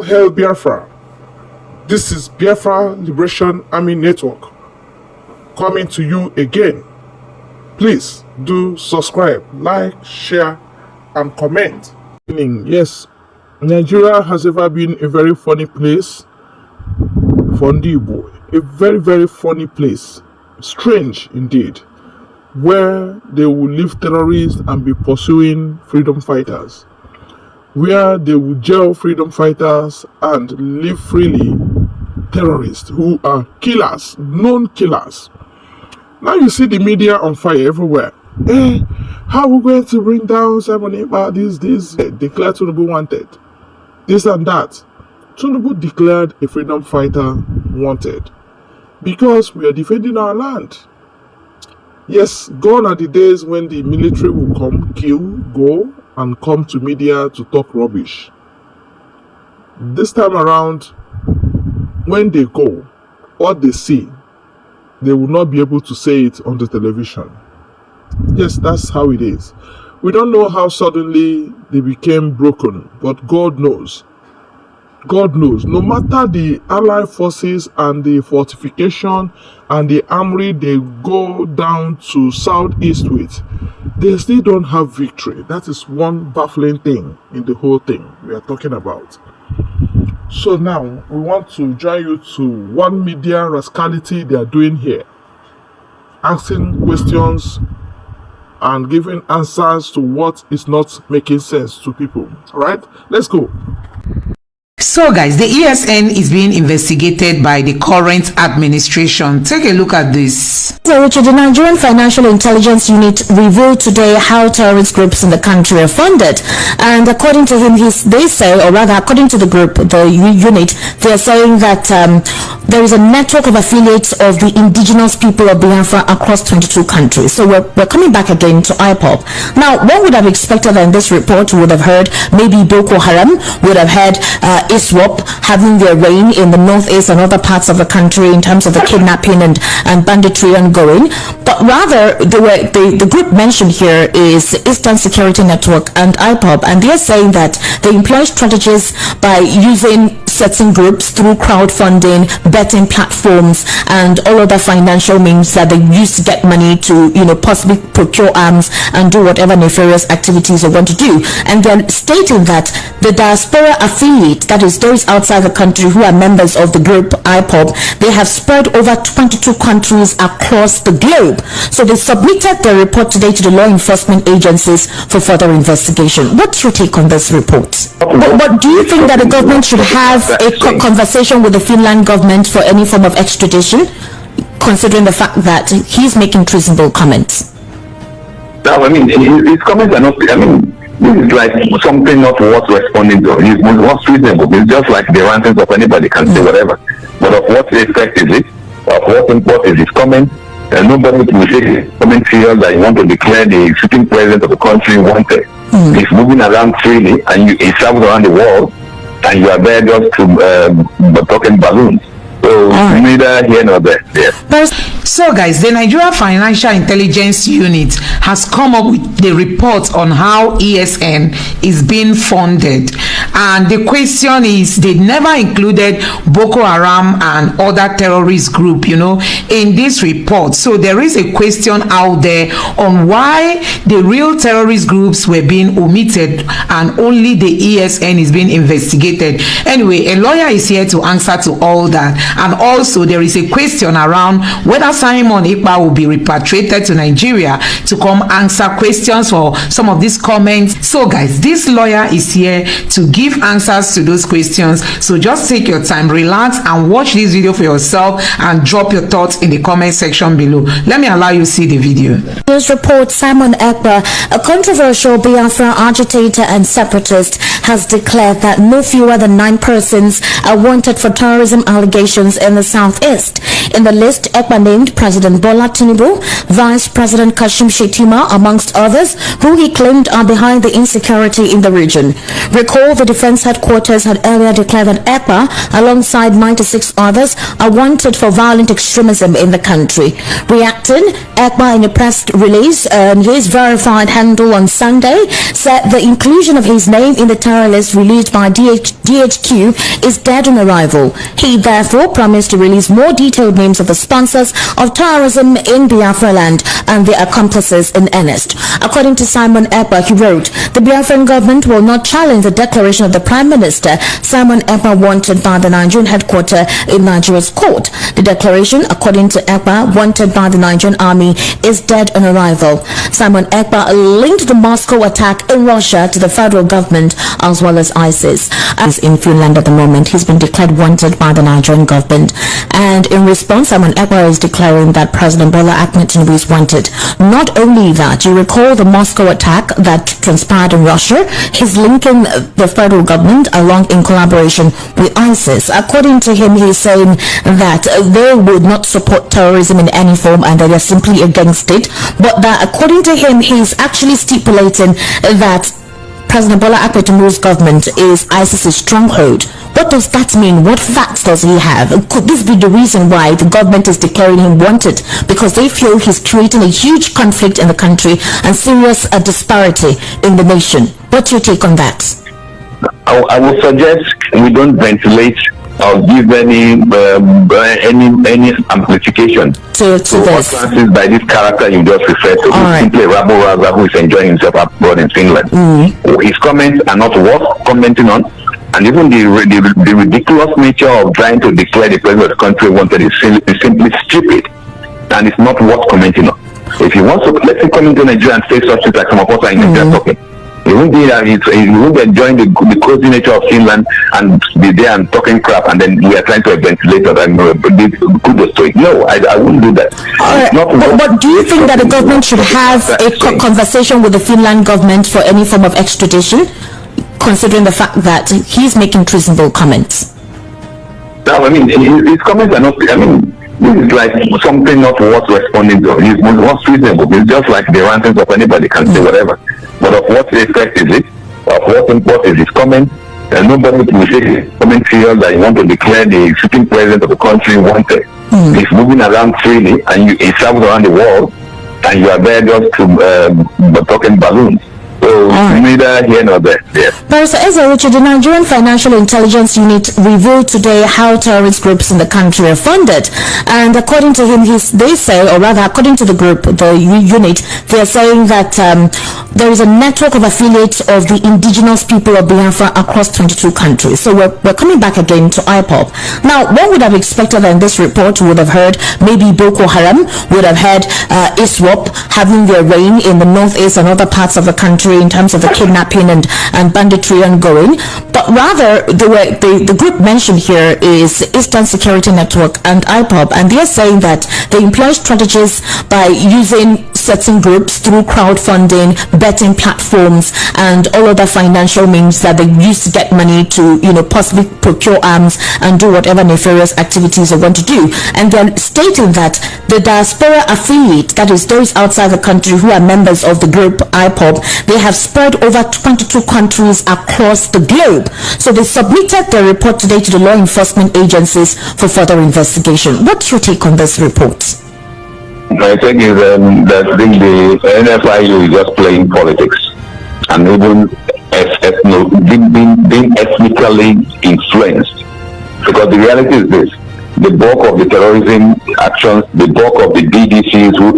hail Biafra. This is Biafra Liberation Army Network coming to you again. Please do subscribe, like, share, and comment. Yes, Nigeria has ever been a very funny place for Tinubu. A very, very funny place. Strange indeed. Where they will leave terrorists and be pursuing freedom fighters. Where they will jail freedom fighters and live freely terrorists who are killers, known killers. Now you see the media on fire everywhere. How are we going to bring down Simon Ekpa? This declare Tinubu wanted. This and that. Tinubu declared a freedom fighter wanted. Because we are defending our land. Yes, gone are the days when the military will come, kill, go, and come to media to talk rubbish. This time around, when they go, what they see, they will not be able to say it on the television. Yes, that's how it is. We don't know how suddenly they became broken, but God knows. God knows. No matter the allied forces and the fortification and the armory they go down to southeast with, they still don't have victory. That is one baffling thing in the whole thing we are talking about. So now we want to join you to one media rascality they are doing here, asking questions and giving answers to what is not making sense to people. All right, let's go. So guys, the ESN is being investigated by the current administration. Take a look at this. Richard, the Nigerian Financial Intelligence Unit revealed today how terrorist groups in the country are funded. And according to him, they say, or rather according to the group, the unit, they are saying that there is a network of affiliates of the indigenous people of Biafra across 22 countries. So we're coming back again to IPOP. Now, one would have expected that in this report, we would have heard maybe Boko Haram, would have heard ISWAP having their reign in the northeast and other parts of the country in terms of the kidnapping and banditry ongoing. But rather, the group mentioned here is Eastern Security Network and IPOP, and they're saying that they employ strategies by using certain groups through crowdfunding, betting platforms, and all other financial means that they use to get money to, possibly procure arms and do whatever nefarious activities they want to do. And they're stating that the diaspora affiliate, that is those outside the country who are members of the group IPOP, they have spread over 22 countries across the globe. So they submitted the report today to the law enforcement agencies for further investigation. What's your take on this report? But do you think that the government should have a conversation with the Finland government for any form of extradition, considering the fact that he's making treasonable comments? No, his comments are not, this is like something not worth responding to. It's what's reasonable. It's just like the rantings of anybody can say whatever. But of what effect is it? Of what import is his comment? Nobody will take his comment serious that you want to declare the sitting president of the country wanted. He's moving around freely and he travels around the world, and you are there just to talking balloons. So neither here nor there. Yes. So guys, the Nigeria Financial Intelligence Unit has come up with the report on how ESN is being funded, and the question is, they never included Boko Haram and other terrorist group in this report. So there is a question out there on why the real terrorist groups were being omitted and only the ESN is being investigated. Anyway, a lawyer is here to answer to all that. And also there is a question around whether Simon Ekpa will be repatriated to Nigeria to come answer questions for some of these comments. So guys, this lawyer is here to give answers to those questions. So just take your time, relax, and watch this video for yourself and drop your thoughts in the comment section below. Let me allow you to see the video. News report: Simon Ekpa, a controversial Biafra agitator and separatist, has declared that no fewer than 9 persons are wanted for terrorism allegations operations in the southeast. In the list, ECPA named President Bola Tinubu, Vice President Kashim Shettima, amongst others, who he claimed are behind the insecurity in the region. Recall the defense headquarters had earlier declared that ECPA, alongside 96 others, are wanted for violent extremism in the country. Reacting, ECPA in a press release on his verified handle on Sunday said the inclusion of his name in the terror list released by DHQ is dead on arrival. He therefore promised to release more detailed names of the sponsors of terrorism in Biafra land and their accomplices in earnest. According to Simon Ekpa, he wrote, the Biafran government will not challenge the declaration of the Prime Minister, Simon Ekpa, wanted by the Nigerian headquarters in Nigeria's court. The declaration, according to Ekpa, wanted by the Nigerian army, is dead on arrival. Simon Ekpa linked the Moscow attack in Russia to the federal government as well as ISIS. As in Finland at the moment, he's been declared wanted by the Nigerian government. And in response, Simon Ekpa is declaring that President Bola Ahmed Tinubu is wanted. Not only that, you recall the Moscow attack that transpired in Russia. He's linking the federal government along in collaboration with ISIS. According to him, he's saying that they would not support terrorism in any form and that they're simply against it. But that according to him, he's actually stipulating that President Bola Ahmed Tinubu's government is ISIS's stronghold. What does that mean? What facts does he have? Could this be the reason why the government is declaring him wanted? Because they feel he's creating a huge conflict in the country and serious disparity in the nation. What's your take on that? I would suggest we don't ventilate or give any amplification to this utterances by this character you just referred to. He's simply a rabble-rouser who is enjoying himself abroad in Finland. His comments are not worth commenting on, and even the ridiculous nature of trying to declare the president of the country wanted is simply stupid, and it's not worth commenting on. If he wants to, let him come into Nigeria and say such things like some of us are in Nigeria talking. He won't be enjoying the cozy nature of Finland and be there and talking crap, and then we are trying to ventilate it and kudos to it. No, I wouldn't do that. But do you think that the government should have a conversation with the Finland government for any form of extradition, considering the fact that he's making treasonable comments? No, I mean, his comments are not, I mean, this is like something not worth responding to. It's not reasonable. It's just like the rantings of anybody can say whatever. But of what effect is it? Of what import is his comment? And nobody will take his comment serious that you want to declare the sitting president of the country wanted. He's moving around freely and he travels around the world, and you are there just to talking balloons. So neither here nor there. Yes. Barrister Ezra Richard, the Nigerian Financial Intelligence Unit revealed today how terrorist groups in the country are funded. And according to him, they say, or rather according to the group, the unit, they are saying that there is a network of affiliates of the indigenous people of Biafra across 22 countries. So we're coming back again to IPOB. Now, one would have expected that in this report, we would have heard maybe Boko Haram, would have heard ISWAP having their reign in the northeast and other parts of the country in terms of the kidnapping and banditry ongoing, but rather the group mentioned here is Eastern Security Network and IPOB, and they're saying that they employ strategies by using certain groups through crowdfunding, betting platforms, and all other financial means that they use to get money to, possibly procure arms and do whatever nefarious activities they want to do. And they're stating that the diaspora affiliate, that is those outside the country who are members of the group IPOB, they have spread over 22 countries across the globe. So they submitted their report today to the law enforcement agencies for further investigation. What's your take on this report? My take is that the NFIU is just playing politics and even being ethnically influenced. Because the reality is this: the bulk of the terrorism actions, the bulk of the BDCs who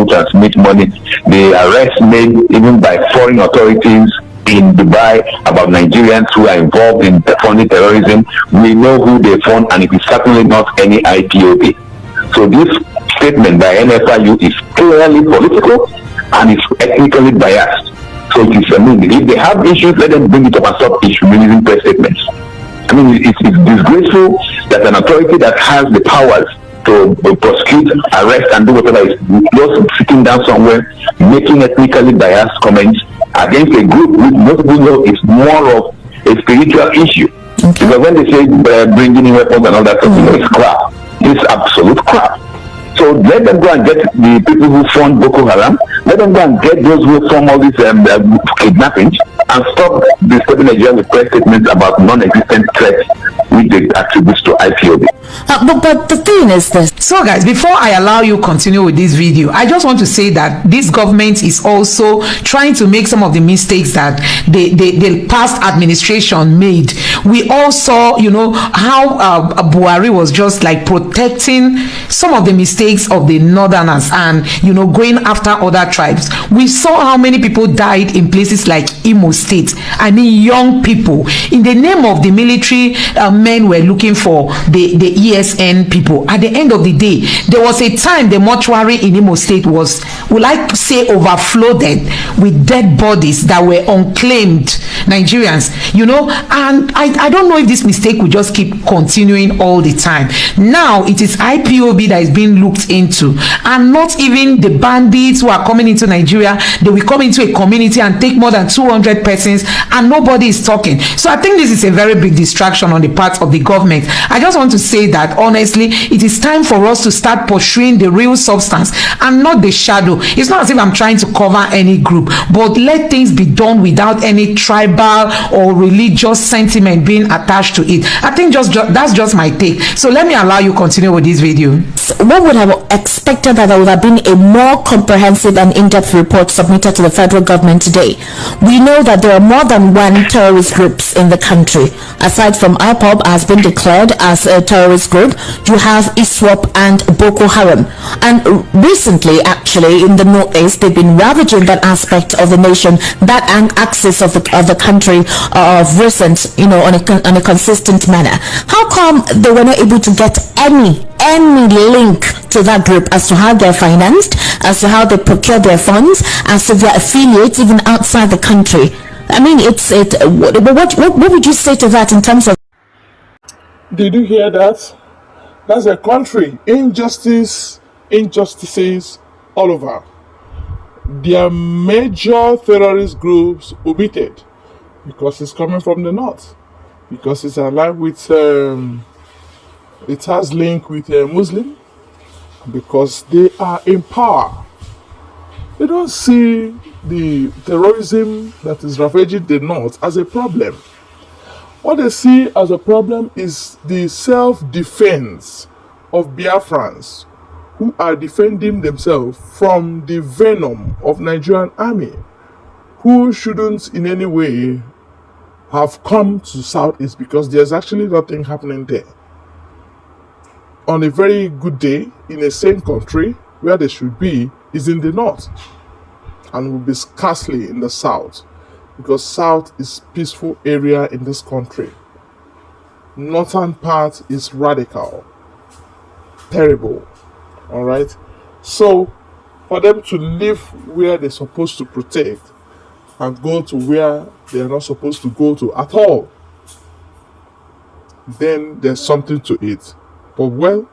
transmit money, the arrests made even by foreign authorities in Dubai about Nigerians who are involved in funding terrorism, we know who they fund, and it is certainly not any IPOB. So this statement by NFIU is clearly political and is ethnically biased. So it is, if they have issues, let them bring it up and stop releasing press statements. I mean, it's disgraceful that an authority that has the powers to prosecute, arrest, and do whatever is just sitting down somewhere making ethnically biased comments against a group which most people know is more of a spiritual issue. Okay. Because when they say bringing in weapons and all that stuff, it's crap. It's absolute crap. So let them go and get the people who fund Boko Haram. Let them go and get those who form all these kidnappings, and stop disturbing Nigeria with press statements about non-existent threats which they attribute to IPOB. But the thing is this. So guys, before I allow you continue with this video, I just want to say that this government is also trying to make some of the mistakes that the past administration made. We all saw, you know, how Buhari was just like protecting some of the mistakes of the northerners and, you know, going after other tribes. We saw how many people died in places like Imo State. I mean, young people. In the name of the military, men were looking for the ESN people. At the end of the day, there was a time the mortuary in Imo State was, would I say, overflowed with dead bodies that were unclaimed Nigerians, you know. And I don't know if this mistake will just keep continuing all the time. Now it is IPOB that is being looked into, and not even the bandits who are coming into Nigeria. They will come into a community and take more than 200 persons, and nobody is talking. So I think this is a very big distraction on the part of the government. I just want to say that honestly, it is time for us to start pursuing the real substance and not the shadow. It's not as if I'm trying to cover any group, but let things be done without any tribal or religious sentiment being attached to it. I think that's just my take. So let me allow you continue with this video. One would have expected that there would have been a more comprehensive and in-depth report submitted to the federal government today. We know that there are more than one terrorist groups in the country. Aside from IPOB has been declared as a terrorist group, you have ISWAP and Boko Haram. And recently, actually, in the northeast, they've been ravaging that aspect of the nation, that axis of the country of recent, you know, on a consistent manner. How come they were not able to get any link to that group as to how they're financed, as to how they procure their funds, as to their affiliates even outside the country? I mean, what would you say to that in terms of? Did you hear that? That's a country. Injustices all over. Their major terrorist groups omitted because it's coming from the north, because it's aligned with it has link with Muslim, because they are in power. They don't see the terrorism that is ravaging the north as a problem. What they see as a problem is the self-defense of Biafrans who are defending themselves from the venom of Nigerian army, who shouldn't in any way have come to Southeast because there's actually nothing happening there. On a very good day, in a sane country, where they should be is in the north and will be scarcely in the south, because south is peaceful area in this country. Northern part is radical, terrible. All right, so for them to live where they're supposed to protect and go to where they are not supposed to go to at all, then there's something to it. But well,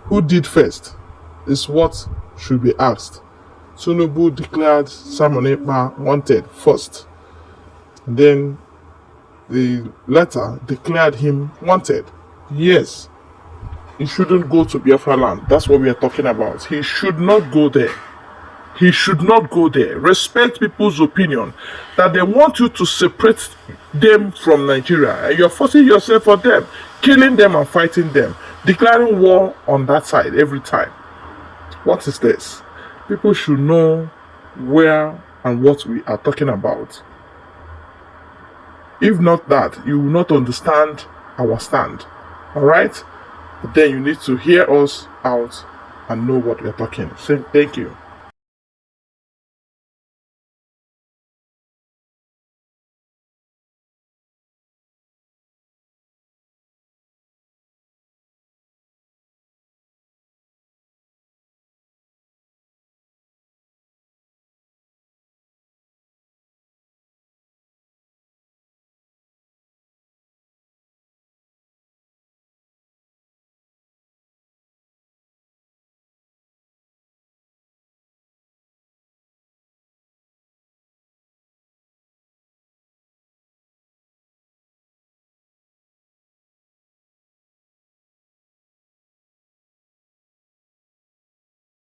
who did first is what should be asked. Tinubu declared Simon Ekpa wanted first. Then the letter declared him wanted. Yes, he shouldn't go to Biafra land. That's what we are talking about. He should not go there. He should not go there. Respect people's opinion that they want you to separate them from Nigeria, and you're forcing yourself for them, killing them and fighting them, declaring war on that side every time. What is this? People should know where and what we are talking about. If not that, you will not understand our stand. Alright? But then you need to hear us out and know what we are talking. Say thank you.